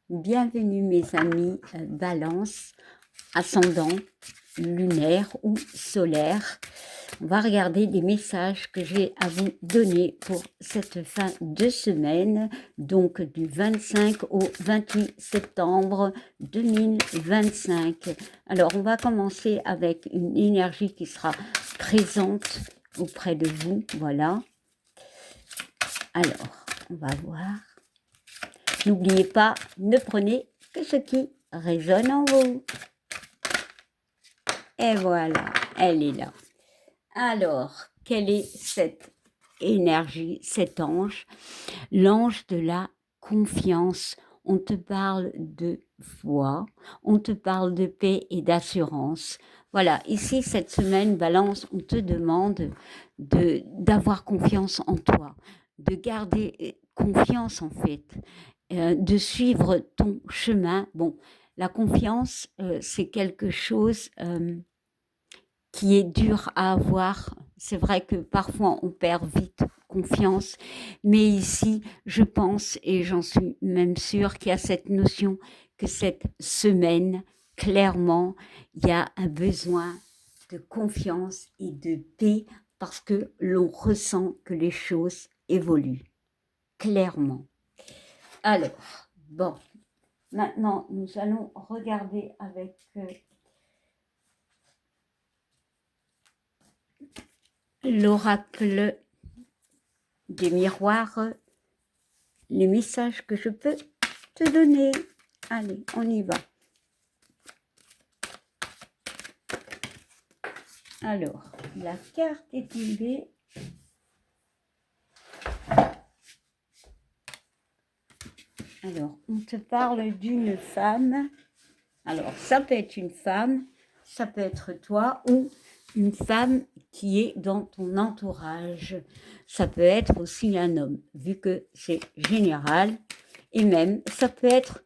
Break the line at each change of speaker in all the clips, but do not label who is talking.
Bienvenue mes amis Balance, ascendant, lunaire ou solaire. On va regarder des messages que j'ai à vous donner pour cette fin de semaine, donc du 25 au 28 septembre 2025. Alors, on va commencer avec une énergie qui sera présente auprès de vous, voilà. Alors, on va voir. N'oubliez pas, ne prenez que ce qui résonne en vous. Et voilà, elle est là. Alors, quelle est cette énergie, cet ange? L'ange de la confiance. On te parle de foi, on te parle de paix et d'assurance. Voilà, ici, cette semaine, Balance, on te demande d'avoir confiance en toi, de garder confiance en fait, de suivre ton chemin. Bon, la confiance, c'est quelque chose qui est dur à avoir. C'est vrai que parfois on perd vite confiance, mais ici, je pense, et j'en suis même sûre, qu'il y a cette notion que cette semaine, clairement, il y a un besoin de confiance et de paix parce que l'on ressent que les choses évoluent, clairement. Alors, bon, maintenant, nous allons regarder avec l'oracle des miroirs les messages que je peux te donner. Allez, on y va. Alors, la carte est tombée. Alors, on te parle d'une femme. Alors, ça peut être une femme, ça peut être toi ou une femme qui est dans ton entourage. Ça peut être aussi un homme, vu que c'est général. Et même, ça peut être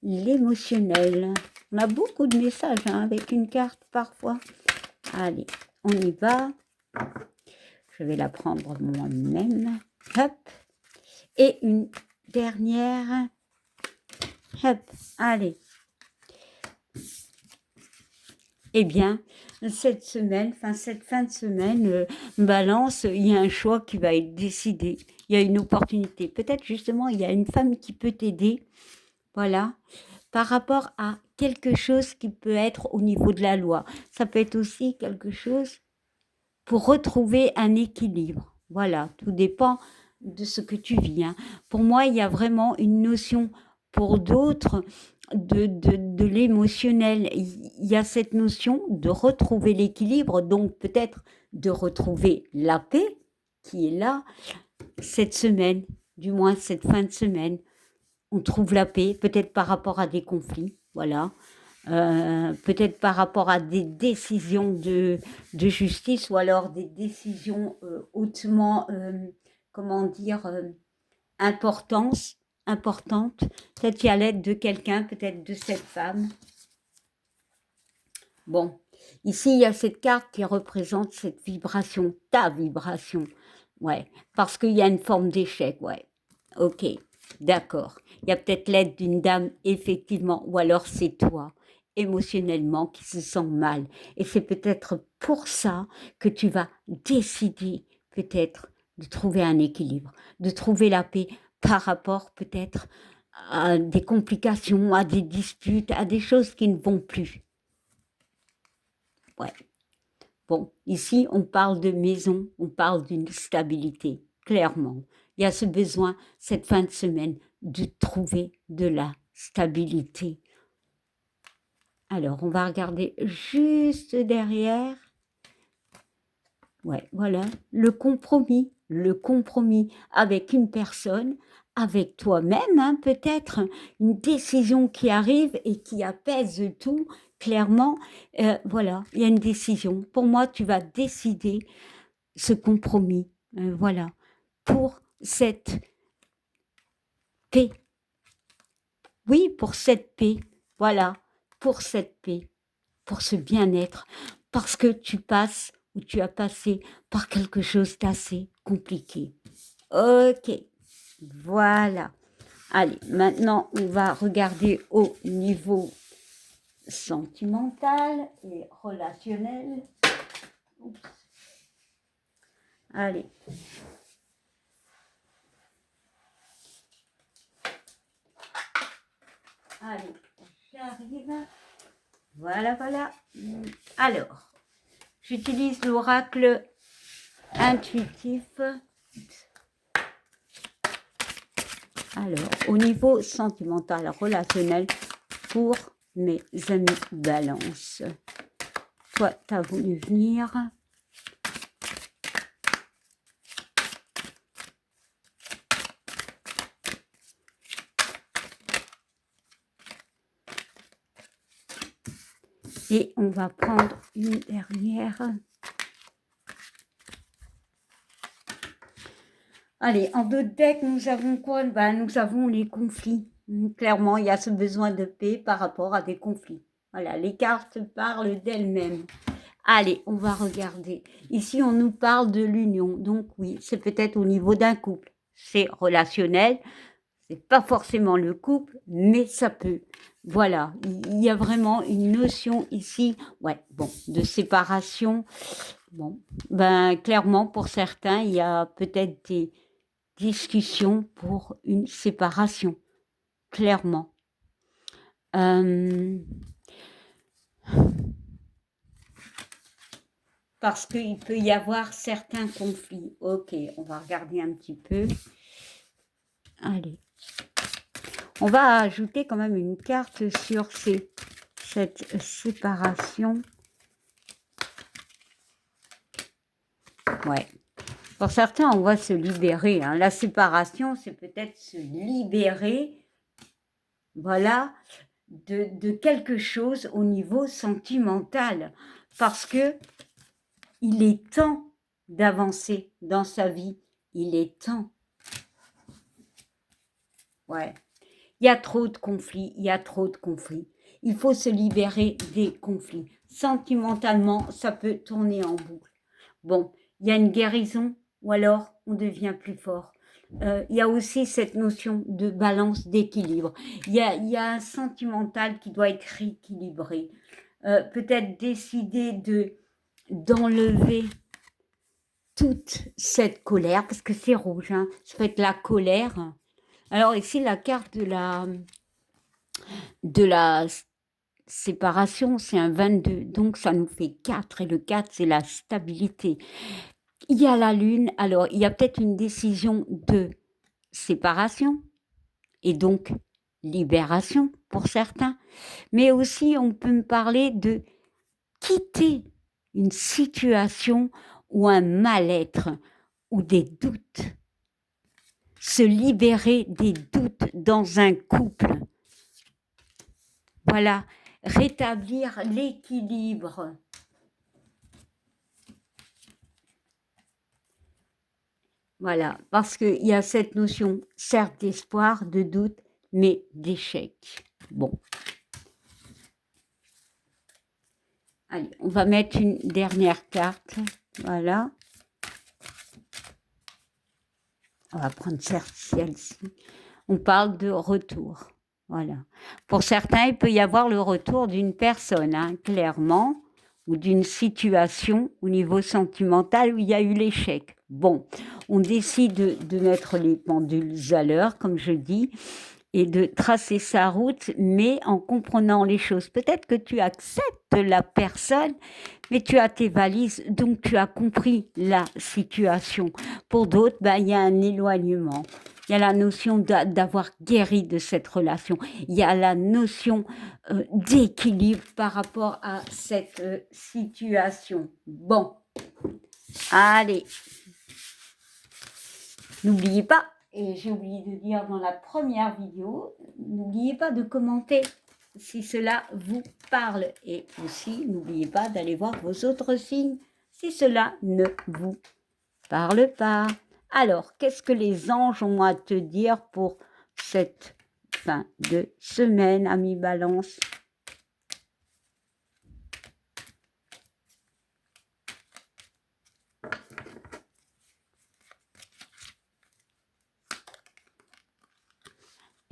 l'émotionnel. On a beaucoup de messages avec une carte parfois. Allez, on y va. Je vais la prendre moi-même. Hop. Et une dernière. Hop. Allez. Eh bien, cette semaine, cette fin de semaine, Balance, il y a un choix qui va être décidé. Il y a une opportunité. Peut-être justement, il y a une femme qui peut t'aider. Voilà. Par rapport à quelque chose qui peut être au niveau de la loi. Ça peut être aussi quelque chose pour retrouver un équilibre. Voilà, tout dépend de ce que tu vis. Pour moi, il y a vraiment une notion pour d'autres de l'émotionnel. Il y a cette notion de retrouver l'équilibre, donc peut-être de retrouver la paix qui est là cette semaine, du moins cette fin de semaine. On trouve la paix, peut-être par rapport à des conflits, voilà. Peut-être par rapport à des décisions de justice ou alors des décisions hautement, comment dire, importantes, peut-être qu'il y a l'aide de quelqu'un, peut-être de cette femme. Bon, ici, il y a cette carte qui représente cette vibration, ta vibration, ouais, parce qu'il y a une forme d'échec, ouais, ok, d'accord. Il y a peut-être l'aide d'une dame, effectivement, ou alors c'est toi, émotionnellement, qui se sent mal. Et c'est peut-être pour ça que tu vas décider, peut-être, de trouver un équilibre, de trouver la paix par rapport, peut-être, à des complications, à des disputes, à des choses qui ne vont plus. Ouais. Bon, ici, on parle de maison, on parle d'une stabilité, clairement. Il y a ce besoin, cette fin de semaine, de trouver de la stabilité. Alors, on va regarder juste derrière. Ouais, voilà, le compromis avec une personne, avec toi-même, peut-être, une décision qui arrive et qui apaise tout, clairement. Voilà, il y a une décision. Pour moi, tu vas décider ce compromis, voilà, pour cette paix. Oui, pour cette paix, voilà, pour cette paix, pour ce bien-être, parce que tu passes ou tu as passé par quelque chose d'assez compliqué. Ok, voilà. Allez, maintenant, on va regarder au niveau sentimental et relationnel. Oups. Allez. Allez, j'arrive. Voilà, voilà. Alors, j'utilise l'oracle intuitif. Alors, au niveau sentimental, relationnel, pour mes amis Balance. Toi, tu as voulu venir. Et on va prendre une dernière. Allez, en d'autres decks, nous avons quoi? Nous avons les conflits. Clairement, il y a ce besoin de paix par rapport à des conflits. Voilà, les cartes parlent d'elles-mêmes. Allez, on va regarder. Ici, on nous parle de l'union. Donc oui, c'est peut-être au niveau d'un couple. C'est relationnel. C'est pas forcément le couple, mais ça peut. Voilà, il y a vraiment une notion ici, ouais, bon, de séparation. Bon, clairement, pour certains, il y a peut-être des discussions pour une séparation, clairement. Parce qu'il peut y avoir certains conflits. Ok, on va regarder un petit peu. Allez. On va ajouter quand même une carte sur cette séparation. Ouais. Pour certains, on va se libérer. Hein. La séparation, c'est peut-être se libérer, voilà, de quelque chose au niveau sentimental. Parce que il est temps d'avancer dans sa vie. Il est temps. Ouais. Il y a trop de conflits, il y a trop de conflits. Il faut se libérer des conflits. Sentimentalement, ça peut tourner en boucle. Bon, il y a une guérison ou alors on devient plus fort. Il y a aussi cette notion de balance, d'équilibre. Il y a un sentimental qui doit être rééquilibré. Peut-être décider d'enlever toute cette colère, parce que c'est rouge, hein, ça peut être la colère. Alors ici, la carte de la séparation, c'est un 22, donc ça nous fait 4, et le 4, c'est la stabilité. Il y a la lune, alors il y a peut-être une décision de séparation, et donc libération pour certains, mais aussi on peut me parler de quitter une situation ou un mal-être ou des doutes, se libérer des doutes dans un couple. Voilà, rétablir l'équilibre. Voilà, parce qu'il y a cette notion, certes d'espoir, de doute, mais d'échec. Bon. Allez, on va mettre une dernière carte. Voilà. On va prendre celle-ci. On parle de retour. Voilà. Pour certains, il peut y avoir le retour d'une personne, hein, clairement, ou d'une situation au niveau sentimental où il y a eu l'échec. Bon, on décide de mettre les pendules à l'heure, comme je dis, et de tracer sa route, mais en comprenant les choses. Peut-être que tu acceptes la personne, mais tu as tes valises, donc tu as compris la situation. Pour d'autres, il y a un éloignement. Il y a la notion d'avoir guéri de cette relation. Il y a la notion d'équilibre par rapport à cette situation. Bon, allez. N'oubliez pas, et j'ai oublié de dire dans la première vidéo, n'oubliez pas de commenter si cela vous parle. Et aussi, n'oubliez pas d'aller voir vos autres signes si cela ne vous parle pas. Alors, qu'est-ce que les anges ont à te dire pour cette fin de semaine, amis Balance?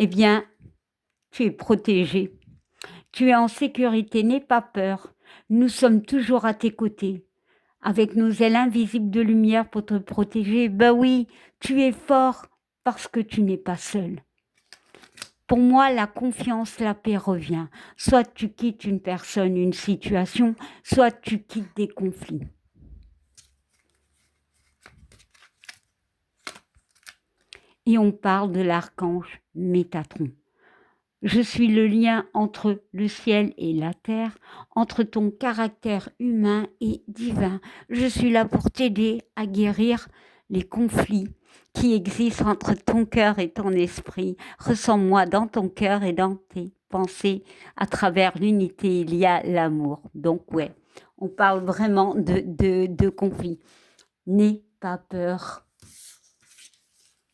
eh bien, tu es protégé. Tu es en sécurité, n'aie pas peur. Nous sommes toujours à tes côtés, avec nos ailes invisibles de lumière pour te protéger. Ben oui, tu es fort parce que tu n'es pas seul. Pour moi, la confiance, la paix revient. Soit tu quittes une personne, une situation, soit tu quittes des conflits. Et on parle de l'archange Métatron. Je suis le lien entre le ciel et la terre, entre ton caractère humain et divin. Je suis là pour t'aider à guérir les conflits qui existent entre ton cœur et ton esprit. Ressens-moi dans ton cœur et dans tes pensées. À travers l'unité, il y a l'amour. Donc ouais, on parle vraiment de conflits. N'aie pas peur.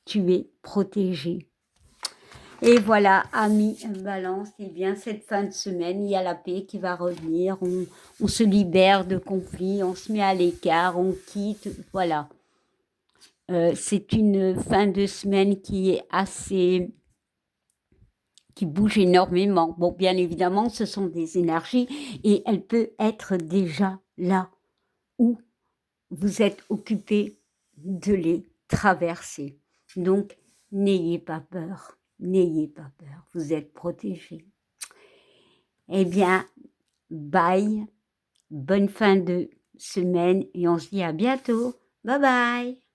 Tu es protégé. Et voilà, amis Balance, eh bien, cette fin de semaine, il y a la paix qui va revenir, on se libère de conflits, on se met à l'écart, on quitte, voilà. C'est une fin de semaine qui est assez, qui bouge énormément. Bon, bien évidemment, ce sont des énergies et elle peut être déjà là où vous êtes occupé de les traverser. Donc, n'ayez pas peur. N'ayez pas peur, vous êtes protégés. Eh bien, bye, bonne fin de semaine et on se dit à bientôt. Bye bye.